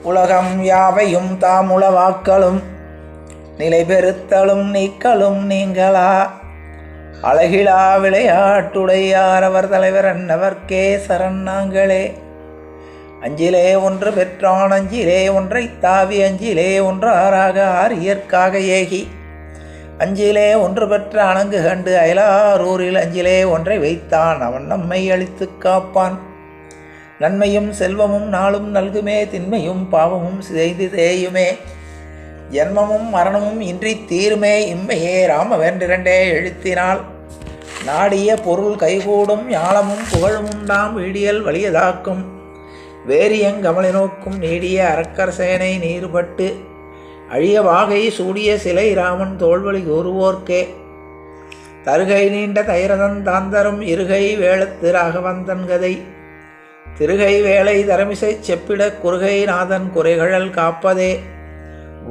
உலகம் யாவையும் தாமுளவாக்களும் நிலை பெறுத்தலும் நீக்கலும் நீங்களா அழகிலா விளையாட்டுடையார் அவர் தலைவர் அன்னவர்க்கே சரண் நாங்களே. அஞ்சிலே ஒன்று பெற்றான் அஞ்சிலே ஒன்றை தாவி அஞ்சிலே ஒன்றாராக ஆரியற்காக ஏகி அஞ்சிலே ஒன்று பெற்ற அணங்கு கண்டு அயலாரூரில் அஞ்சிலே ஒன்றை வைத்தான் அவன் நம்மை அழித்து காப்பான். நன்மையும் செல்வமும் நாளும் நல்குமே திண்மையும் பாவமும் செய்து தேயுமே ஜென்மமும் மரணமும் இன்றி தீருமே இம்மையே ராமவென்றிரண்டே எழுத்தினால் நாடிய பொருள் கைகூடும் ஞாலமும் புகழும் உண்டாம் வீடியல் வலியதாக்கும் வேரியங்கமலை நோக்கும் நீடிய அரக்கர் சேனை நீர்பட்டு அழிய வாகை சூடிய சிலை ராமன் தோல்வழி கூறுவோர்க்கே தருகை நீண்ட தைரதன் தாந்தரும் இருகை வேளத்து ராகவந்தன் கதை திருகை வேலை தரமிசை செப்பிட குறுகை நாதன் குறைகழல் காப்பதே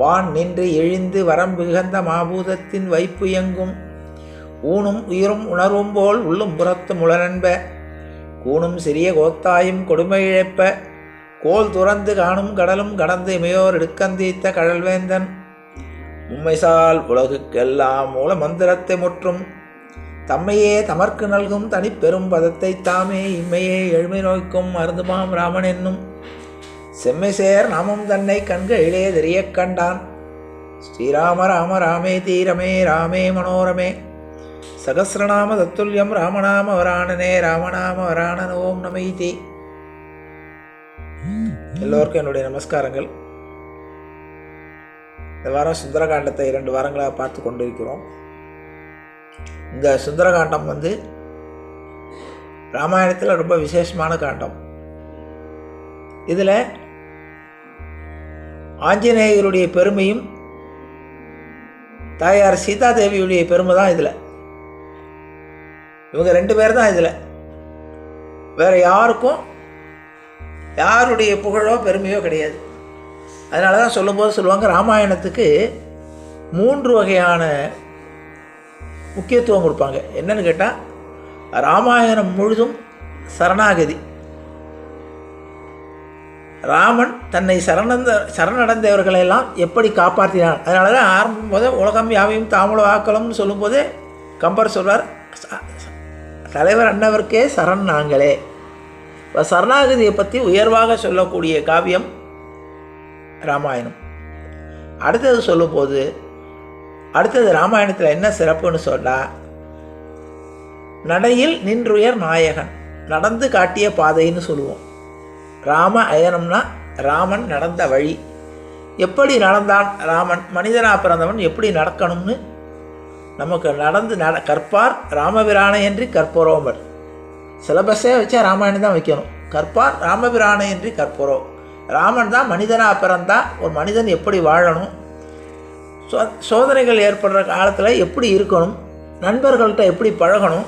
வான் நின்று எழுந்து வரம்பிகந்த மாபூதத்தின் வைப்பு எங்கும் ஊனும் உயிரும் உணர்வும் போல் உள்ளும் புறத்து முளனன்ப கூணும் சிறிய கோத்தாயும் கொடுமை இழைப்ப கோல் துறந்து காணும் கடலும் கடந்து இமையோர் எடுக்கந்தீத்த கடல்வேந்தன் உம்மைசால் உலகுக்கெல்லாம் மூல மந்திரத்தை முற்றும் தம்மையே தமர்க்கு நல்கும் தனிப்பெரும் பதத்தை தாமே இம்மையே எழுமை நோய்க்கும் மருந்துமாம் ராமன் என்னும் செம்மை சேர் நாமும் தன்னை கண்களிலே தெரிய கண்டான். ஸ்ரீராம ராம ராமே தீரமே ராமே மனோரமே சகசிரநாம தத்துல்யம் ராமநாம வராணனே ராமநாம வராணன் ஓம் நமீதி. எல்லோருக்கும் என்னுடைய நமஸ்காரங்கள். இந்த வாரம் சுந்தரகாண்டத்தை 2 வாரங்களாக பார்த்து கொண்டிருக்கிறோம். இந்த சுந்தரகாண்டம் ராமாயணத்தில் ரொம்ப விசேஷமான காண்டம். இதில் ஆஞ்சநேயருடைய பெருமையும் தாயார் சீதாதேவியுடைய பெருமை தான் இதில். இவங்க 2 பேர் தான் இதில். வேறு யாருக்கும் யாருடைய புகழோ பெருமையோ கிடையாது. அதனால தான் சொல்லும்போது சொல்லுவாங்க, ராமாயணத்துக்கு 3 வகையான முக்கியத்துவம் கொடுப்பாங்க. என்னன்னு கேட்டால், ராமாயணம் முழுதும் சரணாகதி. ராமன் தன்னை சரணடைந்தவர்களெல்லாம் எப்படி காப்பாற்றினான். அதனால தான் ஆரம்பம் போது உலகம் யாவையும் தாமுளவாக்கலும்னு சொல்லும்போதே கம்பர் சொல்வார், தலைவர் அன்னவர்க்கே சரண் நாங்களே. இப்போ சரணாகதியை பற்றி உயர்வாக சொல்லக்கூடிய காவியம் ராமாயணம். அடுத்தது ராமாயணத்தில் என்ன சிறப்புன்னு சொன்னால், நடையில் நின்றுயர் நாயகன், நடந்து காட்டிய பாதைன்னு சொல்லுவோம். ராம அயனம்னா ராமன் நடந்த வழி. எப்படி நடந்தான் ராமன், மனிதனாக பிறந்தவன் எப்படி நடக்கணும்னு நமக்கு கற்பார் ராமபிரானை என்று கற்பரோமர். சிலபஸே வச்சா ராமாயணம் தான் வைக்கணும். கற்பார் ராமபிரானை என்று கற்பரோ. ராமன் தான் மனிதனாக பிறந்தா ஒரு மனிதன் எப்படி வாழணும், சோதனைகள் ஏற்படுற காலத்தில் எப்படி இருக்கணும், நண்பர்கள்ட்ட எப்படி பழகணும்,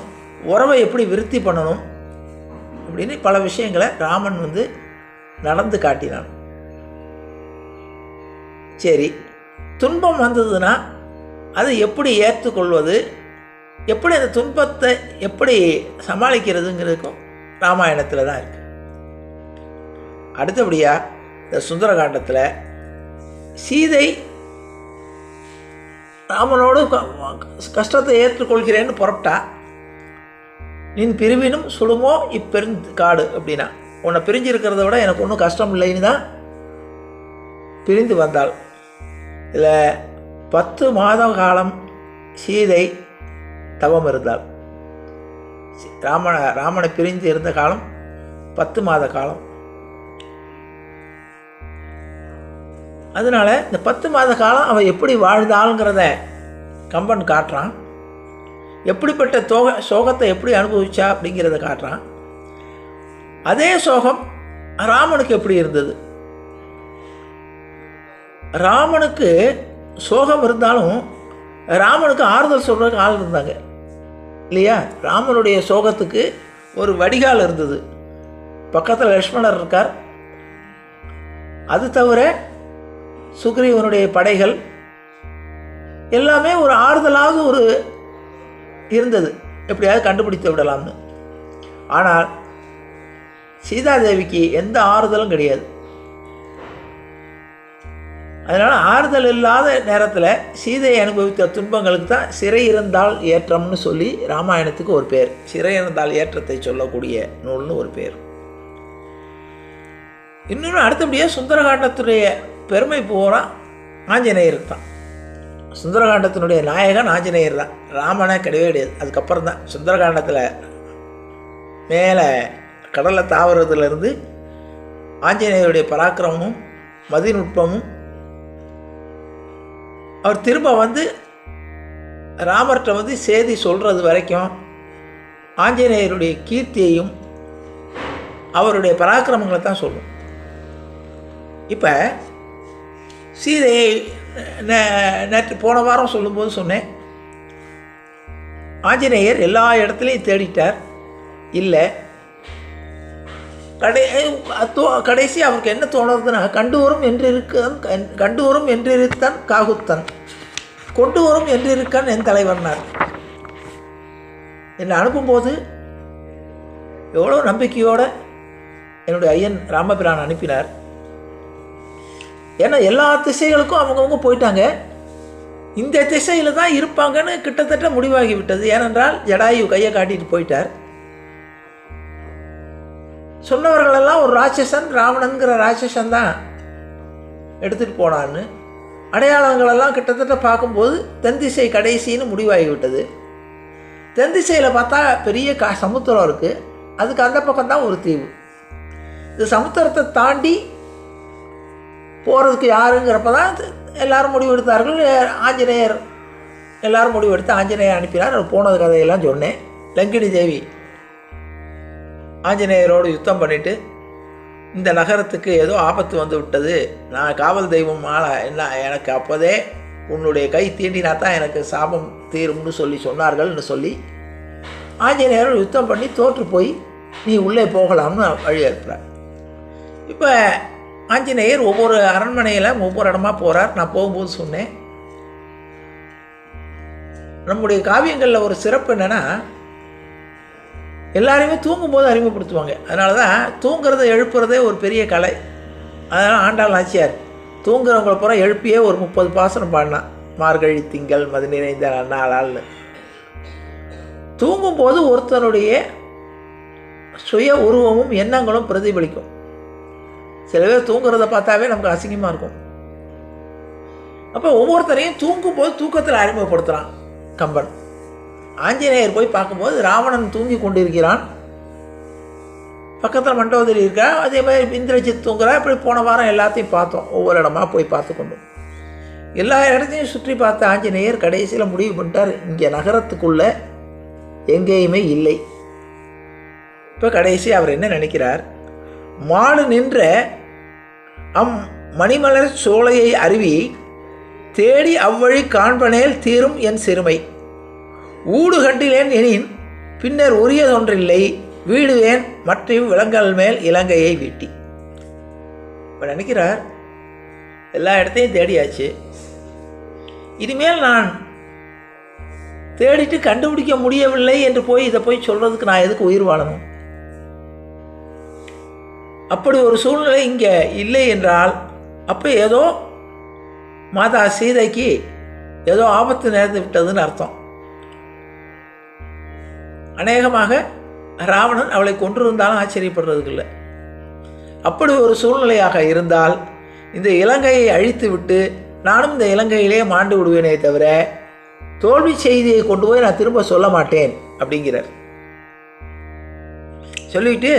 உறவை எப்படி விருத்தி பண்ணணும், அப்படின்னு பல விஷயங்களை ராமன் நடந்து காட்டினான். சரி, துன்பம் வந்ததுன்னா அதை எப்படி ஏற்றுக்கொள்வது, எப்படி அந்த துன்பத்தை எப்படி சமாளிக்கிறதுங்கிறதுக்கும் ராமாயணத்தில் தான் இருக்குது. அடுத்தபடியாக இந்த சுந்தரகாண்டத்தில் சீதை ராமனோடு கஷ்டத்தை ஏற்றுக்கொள்கிறேன்னு புறப்பட்டா, நின் பிரிவினும் சுடுமோ காடு அப்படின்னா, உன்னை பிரிஞ்சிருக்கிறத விட எனக்கு ஒன்றும் கஷ்டம் இல்லைன்னு தான் பிரிந்து வந்தாள். இதில் 10 மாத காலம் சீதை தவம் இருந்தாள். ராமனை பிரிந்து இருந்த காலம் 10 மாத காலம். அதனால் இந்த 10 மாத காலம் அவள் எப்படி வாழ்ந்தாளுங்கிறத கம்பன் காட்டுறான். எப்படிப்பட்ட சோகத்தை எப்படி அனுபவிச்சா அப்படிங்கிறத காட்டுறான். அதே சோகம் ராமனுக்கு எப்படி இருந்தது. ராமனுக்கு சோகம் இருந்தாலும் ராமனுக்கு ஆறுதல் சொல்கிறதுக்கு ஆள் இருந்தாங்க இல்லையா. ராமனுடைய சோகத்துக்கு ஒரு வடிகால் இருந்தது. பக்கத்தில் லக்ஷ்மணர் இருக்கார். அது தவிர சுக்ரீவனுடைய படைகள் எல்லாமே ஒரு ஆறுதலாக இருந்தது, எப்படியாவது கண்டுபிடித்து விடலாம்னு. ஆனால் சீதாதேவிக்கு எந்த ஆறுதலும் கிடையாது. அதனால் ஆறுதல் இல்லாத நேரத்தில் சீதை அனுபவித்த துன்பங்களுக்கு தான் சிறை இருந்தால் ஏற்றம்னு சொல்லி ராமாயணத்துக்கு ஒரு பேர். சிறை இருந்தால் ஏற்றத்தை சொல்லக்கூடிய நூல்னு ஒரு பேர். இன்னொன்று அடுத்தபடியாக சுந்தரகாண்டத்துடைய பெருமை பூரா ஆஞ்சநேயர் தான். சுந்தரகாண்டத்தினுடைய நாயகன் ஆஞ்சநேயர் தான், ராமனே கிடையவே கிடையாது. அதுக்கப்புறம் தான் சுந்தரகாண்டத்தில் மேலே கடலை தாவறதுலேருந்து ஆஞ்சநேயருடைய பராக்கிரமமும் மதிநுட்பமும் அவர் திரும்ப வந்து ராமர்கிட்ட வந்து செய்தி சொல்கிறது வரைக்கும் ஆஞ்சநேயருடைய கீர்த்தியையும் அவருடைய பராக்கிரமங்களை தான் சொல்லும். இப்போ சீதையை நேற்று போன வாரம் சொல்லும்போது சொன்னேன், ஆஞ்சநேயர் எல்லா இடத்துலையும் தேடிட்டார், இல்லை. கடைசி அவருக்கு என்ன தோணுறதுன்னா, கண்டு வரும் என்றிருத்தன் காகுத்தன், கொண்டு வரும் என்றிருக்கன் என் தலைவர்னார். என்னை அனுப்பும்போது எவ்வளோ நம்பிக்கையோடு என்னுடைய ஐயன் ராமபிரான் அனுப்பினார். ஏன்னா எல்லா திசைகளுக்கும் அவங்கவுங்க போயிட்டாங்க, இந்த திசையில் தான் இருப்பாங்கன்னு கிட்டத்தட்ட முடிவாகி விட்டது. ஏனென்றால் ஜடாயு கையை காட்டிட்டு போயிட்டார். சொன்னவர்களெல்லாம் ஒரு ராட்சசன், ராவணன்கிற ராட்சசன் தான் எடுத்துகிட்டு போனான்னு. அடையாளங்களெல்லாம் கிட்டத்தட்ட பார்க்கும்போது தென் திசை கடைசின்னு முடிவாகிவிட்டது. தென் திசையில் பார்த்தா பெரிய சமுத்திரம் இருக்குது, அதுக்கு அந்த பக்கம் தான் ஒரு தீவு. இது சமுத்திரத்தை தாண்டி போகிறதுக்கு யாருங்கிறப்ப தான் எல்லோரும் முடிவெடுத்தார்கள். ஆஞ்சநேயர் எல்லோரும் முடிவெடுத்து ஆஞ்சநேயர் அனுப்பினார். போனது கதையெல்லாம் சொன்னேன். லங்கினி தேவி ஆஞ்சநேயரோடு யுத்தம் பண்ணிவிட்டு, இந்த நகரத்துக்கு ஏதோ ஆபத்து வந்து விட்டது, நான் காவல் தெய்வம் என்ன எனக்கு அப்போதே உன்னுடைய கை தீண்டினா தான் எனக்கு சாபம் தீரும்னு சொன்னார்கள்னு சொல்லி ஆஞ்சநேயரோடு யுத்தம் பண்ணி தோற்று போய் நீ உள்ளே போகலாம்னு வழி ஏற்கிறார். இப்போ ஆஞ்சநேயர் ஒவ்வொரு அரண்மனையில் ஒவ்வொரு இடமா போகிறார். நான் போகும்போது சொன்னேன், நம்முடைய காவியங்களில் ஒரு சிறப்பு என்னென்னா, எல்லாரையுமே தூங்கும்போது அறிமுகப்படுத்துவாங்க. அதனால தான் தூங்குறதை எழுப்புறதே ஒரு பெரிய கலை. அதனால் ஆண்டாள் நாச்சியார் தூங்குறவங்களை பூரா எழுப்பியே ஒரு 30 பாசனம் பாடினான். மார்கழி திங்கள் மது நிறைந்த நன்னாளால்னு. தூங்கும்போது ஒருத்தனுடைய சுய உருவமும் எண்ணங்களும் பிரதிபலிக்கும். சில பேர் தூங்குறத பார்த்தாவே நமக்கு அசிங்கமாக இருக்கும். அப்போ ஒவ்வொருத்தரையும் தூங்கும்போது தூக்கத்தில் அறிமுகப்படுத்துகிறான் கம்பன். ஆஞ்சநேயர் போய் பார்க்கும்போது ராவணன் தூங்கி கொண்டிருக்கிறான், பக்கத்தில் மண்டோதரி இருக்கா, அதே மாதிரி இந்திரஜித் தூங்குறா. இப்படி போன வாரம் எல்லாத்தையும் பார்த்தோம், ஒவ்வொரு இடமா போய் பார்த்து கொண்டோம். எல்லா இடத்தையும் சுற்றி பார்த்த ஆஞ்சநேயர் கடைசியில் முடிவு பண்ணிட்டார், இங்கே நகரத்துக்குள்ளே எங்கேயுமே இல்லை. இப்போ கடைசி அவர் என்ன நினைக்கிறார், மாடு நின்ற மணிமலர் சோலையை அருவி தேடி அவ்வழி காண்பனேல் தீரும் என் சிறுமை, ஊடு கண்டிலேன் எனின் பின்னர் உரியதொன்றில்லை, வீடுவேன் மற்ற விலங்கல் மேல் இலங்கையை வீட்டி. இப்போ நினைக்கிறார், எல்லா இடத்தையும் தேடியாச்சு, இனிமேல் நான் தேடிட்டு கண்டுபிடிக்க முடியவில்லை என்று இதை போய் சொல்கிறதுக்கு நான் எதுக்கு உயிர் வாழணும்? அப்படி ஒரு சூழ்நிலை இங்கே இல்லை என்றால், அப்போ ஏதோ மாதா சீதைக்கு ஏதோ ஆபத்து நேர்ந்து விட்டதுன்னு அர்த்தம். அநேகமாக ராவணன் அவளை கொன்றிருந்தாலும் ஆச்சரியப்படுறதுக்கு இல்லை. அப்படி ஒரு சூழ்நிலையாக இருந்தால் இந்த இலங்கையை அழித்து விட்டு நானும் இந்த இலங்கையிலே மாண்டு விடுவேனே தவிர தோல்வி செய்தியை கொண்டு போய் நான் திரும்ப சொல்ல மாட்டேன் அப்படிங்கிறார். சொல்லிட்டு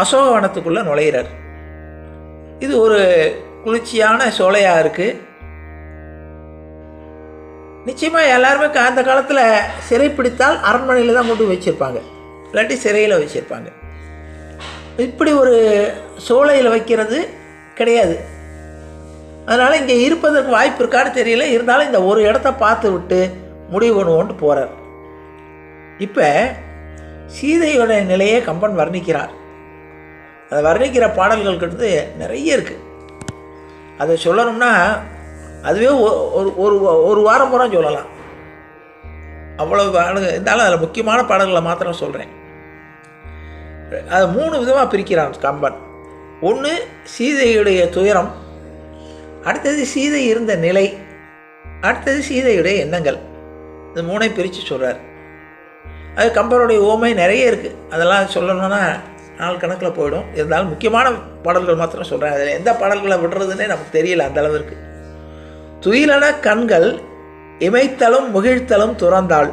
அசோகவனத்துக்குள்ளே நுழையிறார். இது ஒரு குளிர்ச்சியான சோலையாக இருக்குது. நிச்சயமாக எல்லாருமே அந்த காலத்தில் சிறை பிடித்தால் அரண்மனையில் தான் கொண்டு வச்சுருப்பாங்க, இல்லாட்டி சிறையில் வச்சுருப்பாங்க. இப்படி ஒரு சோலையில் வைக்கிறது கிடையாது. அதனால் இங்கே இருப்பதற்கு வாய்ப்பு இருக்கான்னு தெரியல. இருந்தாலும் இந்த ஒரு இடத்த பார்த்து விட்டு முடிவு பண்ணுவோன்ட்டு போகிறார். இப்போ சீதையோட நிலையை கம்பன் வர்ணிக்கிறார். அதை வர்ணிக்கிற பாடல்களுக்கு நிறைய இருக்குது. அதை சொல்லணும்னா அதுவே ஒரு வாரம் பூரா சொல்லலாம், அவ்வளவு பாடல்கள் இருந்தாலும் அதில் முக்கியமான பாடல்களை மாத்திரம் சொல்கிறேன். அதை 3 விதமாக பிரிக்கிறான் கம்பன். ஒன்று சீதையுடைய துயரம், அடுத்தது சீதை இருந்த நிலை, அடுத்தது சீதையுடைய எண்ணங்கள். இந்த 3ஐ பிரித்து சொல்கிறார். அது கம்பருடைய ஓமை நிறைய இருக்குது, அதெல்லாம் சொல்லணும்னா நாள் கணக்கில் போயிடும். இருந்தாலும் முக்கியமான பாடல்கள் மாத்திரம் சொல்கிறேன். அதில் எந்த பாடல்களை விடுறதுன்னே நமக்கு தெரியல அந்த அளவிற்கு. துயிலன கண்கள் இமைத்தலும் முகிழ்த்தலும் துறந்தாள்,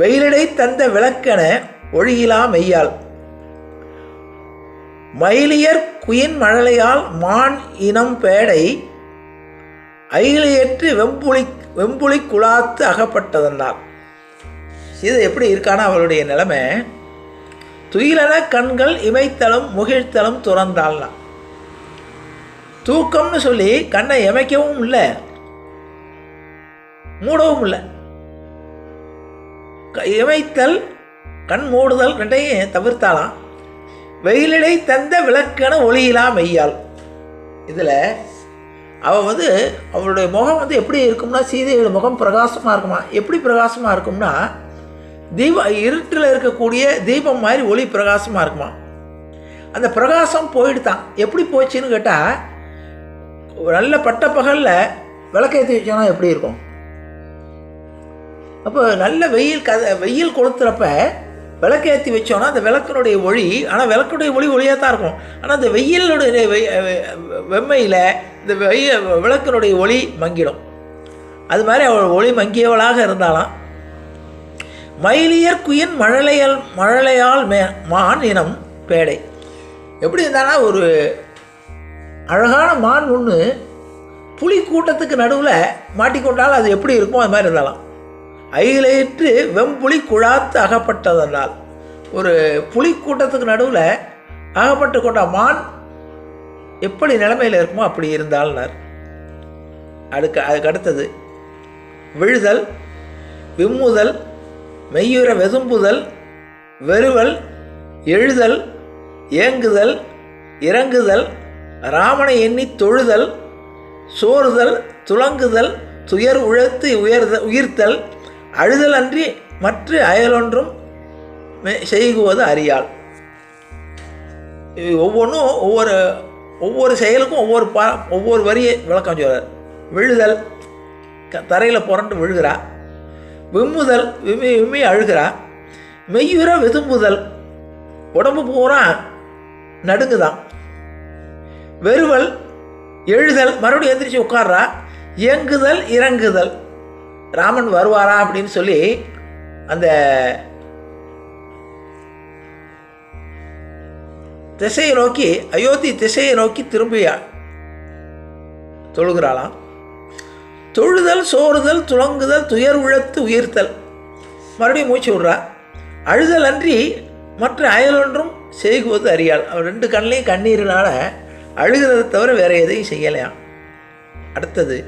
வெயிலடை தந்த விளக்கென ஒழியிலா மெய்யாள், மயிலியர் குயின் மழலையால் மான் இனம் பேடை அயிலையற்று வெம்புலி குழாத்து அகப்பட்டதென்றாள். சீதை எப்படி இருக்கானா அவளுடைய நிலைமை? துயிலன கண்கள் இமைத்தலும் முகிழ்த்தலும் துறந்தாள்னா, தூக்கம்னு சொல்லி கண்ணை இமைக்கவும் இல்லை மூடவும் இல்லை. இமைத்தல் கண் மூடுதல் ரெண்டையும் தவிர்த்தாலாம். வெயிலிடை தந்த விளக்கென ஒளியிலா மெய்யாள். இதில் அவள் அவளுடைய முகம் எப்படி இருக்கும்னா, சீதையோட முகம் பிரகாசமாக இருக்குமா. எப்படி பிரகாசமாக இருக்கும்னா, இருட்டில் இருக்கக்கூடிய தீபம் மாதிரி ஒளி பிரகாசமாக இருக்குமா. அந்த பிரகாசம் போயிடுதான். எப்படி போச்சுன்னு கேட்டால், நல்ல பட்ட பகலில் விளக்கேற்றி வச்சோன்னா எப்படி இருக்கும்? அப்போ நல்ல வெயில் கொளுத்துறப்ப விளக்கேற்றி வச்சோன்னா அந்த விளக்கினுடைய ஒளி, ஆனால் விளக்குடைய ஒளியாக தான் இருக்கும். ஆனால் அந்த வெயிலுடைய வெம்மையில் இந்த விளக்கினுடைய ஒளி மங்கிடும். அது மாதிரி அவள் ஒளி மங்கியவளாக இருந்தாலாம். மயிலியர் குயின் மழலையால் மான் இனம் பேடை. எப்படி இருந்தானா, ஒரு அழகான மான் ஒன்று புலி கூட்டத்துக்கு நடுவில் மாட்டிக்கொண்டால் அது எப்படி இருக்கும், அது மாதிரி இருந்தாலும். அயிலையிற்று வெம்புலி குழாத்து அகப்பட்டதனால், ஒரு புலி கூட்டத்துக்கு நடுவில் அகப்பட்டு கொண்ட மான் எப்படி நிலைமையில் இருக்குமோ அப்படி இருந்தால்னார். அதுக்கு அடுத்தது விழுதல், விம்முதல், மெய்யுற வெதும்புதல், வெறுவல், எழுதல், ஏங்குதல், இறங்குதல், ராமனை எண்ணி தொழுதல், சோறுதல், துளங்குதல், துயர் உழத்து உயிர்த்தல், அழுதல் அன்றி மற்ற அயலொன்றும் செய்குவது அறியாள். ஒவ்வொன்றும் ஒவ்வொரு செயலுக்கும் ஒவ்வொரு வரியை விளக்கம் சொல்கிறார். விழுதல், தரையில் புரண்டு விழுகிறா. விம்முதல், விம்மி அழுகிறா. மெய்யுற வெதும்புதல், உடம்பு பூரா நடுங்குதான். வெறுவல், எழுதல், மறுபடியும் எந்திரிச்சு உட்கார்றா. இயங்குதல், இறங்குதல், ராமன் வருவாரா அப்படின்னு சொல்லி அந்த திசையை நோக்கி, அயோத்தி திசையை நோக்கி திரும்பியா தொழுகிறாளாம். தொழுதல், சோறுதல், துளங்குதல், துயர் உழத்து உயிர்த்தல், மறுபடியும் மூச்சு விடுறா. அழுதல் அன்றி மற்ற அயலொன்றும் செய்குவது அறியாள். அவர் 2 கண்ணையும் கண்ணீரினால் அழுகிறதை தவிர வேறு எதையும் செய்யலையாம். அடுத்தது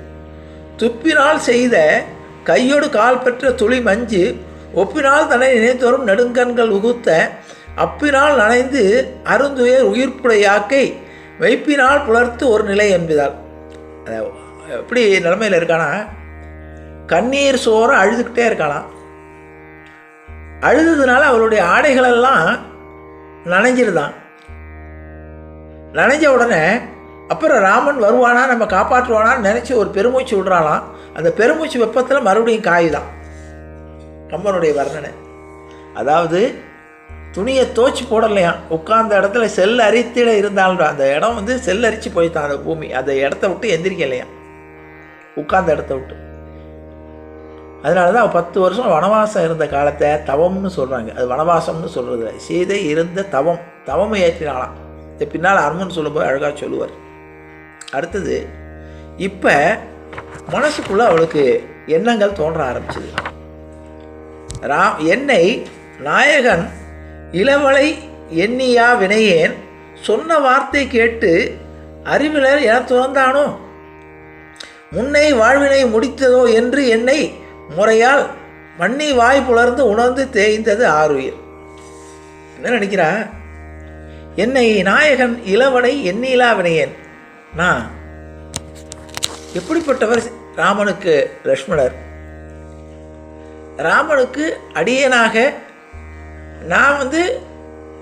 துப்பினால் செய்த கையோடு கால் பெற்ற துளி மஞ்சு ஒப்பினால் தன்னை நினைத்தோறும் நெடுங்கண்கள் உகுத்த அப்பினால் நனைந்து அருந்துயர் உயிர்ப்புடையாக்கை வைப்பினால் புலர்த்து ஒரு நிலை என்பதால். எப்படி நிலைமையில் இருக்கானா, கண்ணீர் சோற அழுதுகிட்டே இருக்காளாம். அழுதுனால அவளுடைய ஆடைகளெல்லாம் நனைஞ்சிருதான். நனைஞ்ச உடனே அப்புறம் ராமன் வருவானா, நம்ம காப்பாற்றுவானான்னு நினச்சி ஒரு பெருமூச்சு விடுறாளாம். அந்த பெருமூச்சு வெப்பத்தில் மறுபடியும் காயுதான் கம்பனுடைய வர்ணனை. அதாவது துணியை தோச்சி போடலையாம், உட்கார்ந்த இடத்துல செல் அரித்திட இருந்தாலும் அந்த இடம் செல் அரிச்சு போய்தான் அந்த பூமி. அந்த இடத்த விட்டு எந்திரிக்கலையாம், உட்கார்ந்த இடத்த விட்டு. அதனால தான் 10 வருஷம் வனவாசம் இருந்த காலத்தை தவம்னு சொல்கிறாங்க. அது வனவாசம்னு சொல்கிறது. சீதை இருந்த தவம் ஏற்றினாலாம். இதை பின்னால் அருமன் சொல்லும்போது அழகாக சொல்லுவார். அடுத்தது இப்போ மனசுக்குள்ளே அவளுக்கு எண்ணங்கள் தோன்ற ஆரம்பிச்சது. என்னை நாயகன் இளவலை எண்ணியா வினையேன் சொன்ன வார்த்தை கேட்டு அறிவிலர் என துறந்தானோ, முன்னை வாழ்வினை முடித்ததோ என்று என்னை முறையால் மண்ணி வாய் புலர்ந்து உணர்ந்து தேய்ந்தது ஆறுயிர். என்ன நினைக்கிறா? என்னை நாயகன் இளவனை எண்ணிலா வினையேன். நான் எப்படிப்பட்டவர்? ராமனுக்கு லக்ஷ்மணர், ராமனுக்கு அடியனாக நான்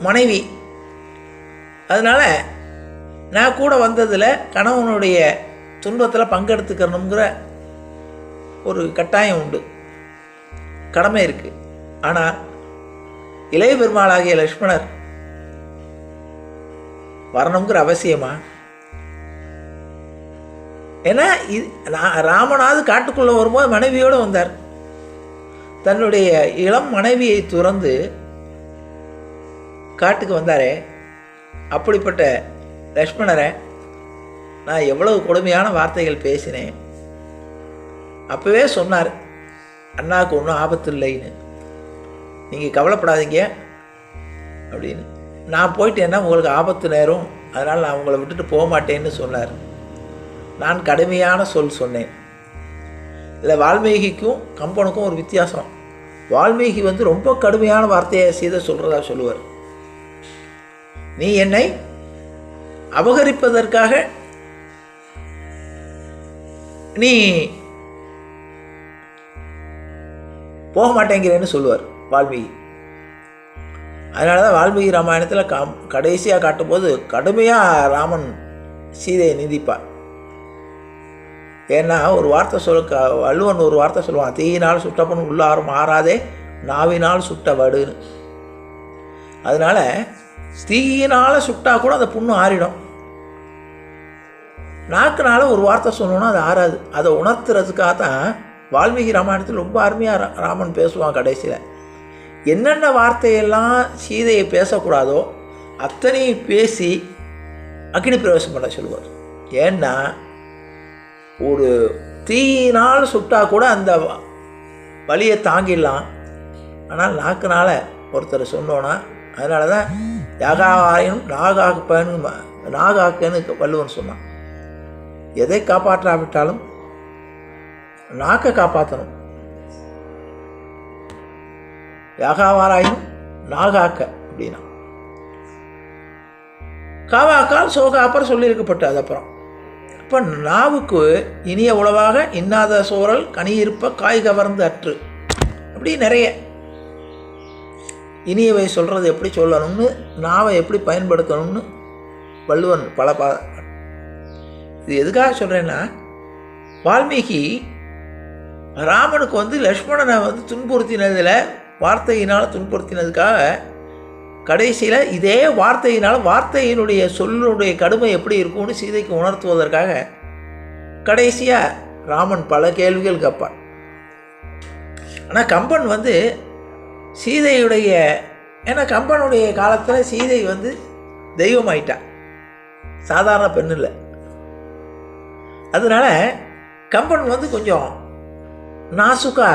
மனைவி. அதனால் நான் கூட வந்ததில் கணவனுடைய துன்பத்தில் பங்கெடுத்துக்கணுங்கிற ஒரு கட்டாயம் உண்டு, கடமை இருக்குது. ஆனால் இளைய பெருமாளாகிய லக்ஷ்மணர் வரணுங்கிற அவசியமா? ஏன்னா ராமனாவது காட்டுக்குள்ளே வரும்போது மனைவியோடு வந்தார். தன்னுடைய இளம் மனைவியை துறந்து காட்டுக்கு வந்தாரே, அப்படிப்பட்ட லக்ஷ்மணரை நான் எவ்வளவு கொடுமையான வார்த்தைகள் பேசினேன். அப்போவே சொன்னார், அண்ணாவுக்கு ஒன்றும் ஆபத்து இல்லைன்னு, நீங்கள் கவலைப்படாதீங்க அப்படின்னு. நான் போயிட்டேன்னா உங்களுக்கு ஆபத்து நேரும், அதனால் நான் உங்களை விட்டுட்டு போக மாட்டேன்னு சொன்னார். நான் கடுமையான சொல் சொன்னேன். இதில் வால்மீகிக்கும் கம்பனுக்கும் ஒரு வித்தியாசம். வால்மீகி ரொம்ப கடுமையான வார்த்தையை சீதை சொல்கிறதா சொல்லுவார். நீ என்னை அபகரிப்பதற்காக நீ போக மாட்டேங்கிறேன்னு சொல்லுவார் வால்மீகி. அதனால தான் வால்மீகி ராமாயணத்தில் கடைசியாக காட்டும்போது கடுமையாக ராமன் சீதையை நிந்திப்பார். ஏன்னா ஒரு வார்த்தை வள்ளுவன் ஒரு வார்த்தை சொல்லுவான், தீயினால் சுட்டப்பன் உள்ளாரும் மாறாதே நாவினால் சுட்ட வடுன்னு. அதனால் தீயினால் சுட்டால் கூட அந்த புண்ணு ஆறிடும். நாக்குனால ஒரு வார்த்தை சொல்லணும்னா அது ஆறாது. அதை உணர்த்துறதுக்காக தான் வால்மீகி ராமாயணத்தில் ரொம்ப அருமையாக ராமன் பேசுவான். கடைசியில் என்னென்ன வார்த்தையெல்லாம் சீதையை பேசக்கூடாதோ அத்தனையும் பேசி அக்னி பிரவேசம் பண்ண சொல்லுவார். ஏன்னா ஒரு தீயினால் சுட்டால் கூட அந்த வலியை தாங்கிடலாம், ஆனால் நாக்குனால ஒருத்தர் சொன்னோன்னா. அதனால தான் யாகாவாயினும் நாகாக்கன்னு வள்ளுவன் சொன்னான். எதை காப்பாற்றாவிட்டாலும் நாக்கை காப்பாற்றணும். யாகாவாராயும் நாகாக்க அப்படின்னா காவாக்கால் சோகாப்பர் சொல்லியிருக்கப்பட்டு அது அப்புறம். இப்போ நாவுக்கு இனிய உளவாக இன்னாத சோரல் கனியிருப்ப காய் கவர்ந்து அற்று அப்படி நிறைய இனியவை சொல்கிறது எப்படி சொல்லணும்னு, நாவை எப்படி பயன்படுத்தணும்னு வள்ளுவன் பல இது எதுக்காக சொல்கிறேன்னா, வால்மீகி ராமனுக்கு லக்ஷ்மணனை துன்புறுத்தினதில் வார்த்தையினால் துன்புறுத்தினதுக்காக கடைசியில் இதே வார்த்தையினுடைய சொல்லுடைய கடுமை எப்படி இருக்கும்னு சீதைக்கு உணர்த்துவதற்காக கடைசியாக ராமன் பல கேள்விகள் கேட்பான். ஆனால் கம்பன் சீதையுடைய, ஏன்னா கம்பனுடைய காலத்தில் சீதை தெய்வமாயிட்டா, சாதாரண பெண் இல்லை. அதனால் கம்பன் கொஞ்சம் நாசுக்கா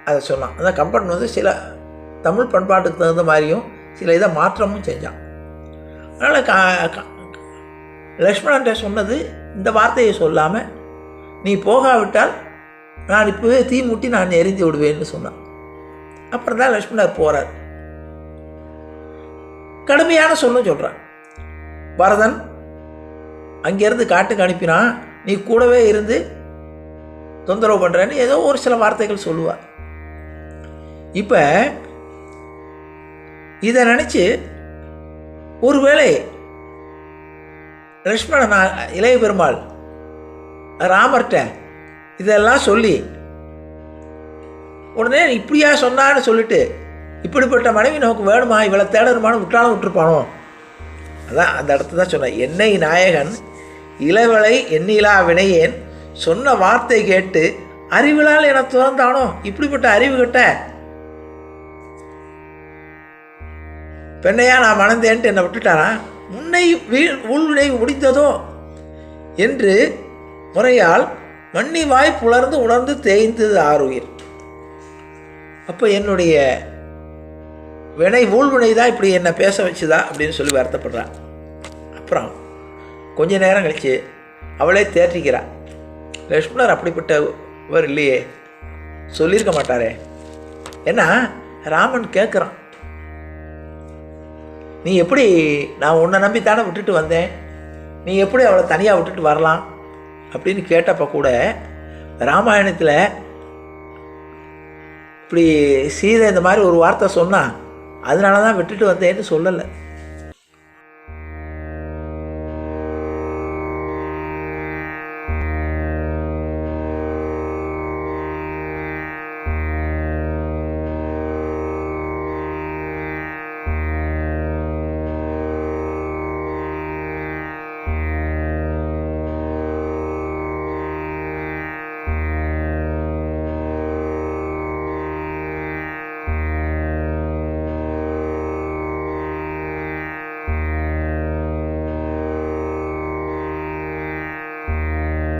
அதை சொன்னான். அதான் கம்பன் சில தமிழ் பண்பாட்டுக்கு தகுந்த மாதிரியும் சில இதை மாற்றமும் செஞ்சான். அதனால் லக்ஷ்மணன்ட்ட சொன்னது இந்த வார்த்தையை சொல்லாமல், நீ போகாவிட்டால் நான் இப்போவே தீ மூட்டி நான் எரிந்து விடுவேன்னு சொன்னான். அப்புறம் தான் லக்ஷ்மணர் போகிறார். கடுமையான சொல்கிறான். பரதன் அங்கேருந்து காட்டுக்கு அனுப்பினான், நீ கூடவே இருந்து தொந்தரவு பண்ணுறேன்னு ஏதோ ஒரு சில வார்த்தைகள் சொல்லுவார். இப்போ இதை நினச்சி ஒருவேளை லக்ஷ்மணன் இளைய பெருமாள் ராமர்கிட்ட இதெல்லாம் சொல்லி உடனே இப்படியா சொன்னான்னு சொல்லிட்டு இப்படிப்பட்ட மனைவி நமக்கு வேணுமா, இவளை தேடணுமான்னு விட்டாலும் விட்டுருப்பானோ. அதான் அந்த இடத்துல தான் சொன்னேன், என்னை நாயகன் இளவலை எண்ணிலா வினையேன் சொன்ன வார்த்தை கேட்டு அறிவிலால் என துறந்தானோ. இப்படிப்பட்ட அறிவு கிட்ட பெண்ணையா நான் மணந்தேன்ட்டு என்னை விட்டுட்டானா, முன்னை உள்வினை முடிந்ததோ என்று முறையால் மண்ணி வாய் புலர்ந்து உணர்ந்து தேய்ந்தது ஆறுயிர். அப்போ என்னுடைய ஊழ்வினை தான் இப்படி என்னை பேச வச்சுதா அப்படின்னு சொல்லி வருத்தப்படுறான். அப்புறம் கொஞ்ச நேரம் கழித்து அவளே தேற்றிக்கிறான். லக்ஷ்மணர் அப்படிப்பட்டவர் இல்லையே, சொல்லியிருக்க மாட்டாரே. ஏன்னா ராமன் கேட்குறான், நீ எப்படி, நான் உன்னை நம்பித்தானே விட்டுட்டு வந்தேன், நீ எப்படி அவளை தனியாக விட்டுட்டு வரலாம் அப்படின்னு கேட்டப்போ கூட ராமாயணத்தில் இப்படி சீதை இந்த மாதிரி ஒரு வார்த்தை சொன்னால் அதனால தான் விட்டுட்டு வந்தேன்னு சொல்லலை.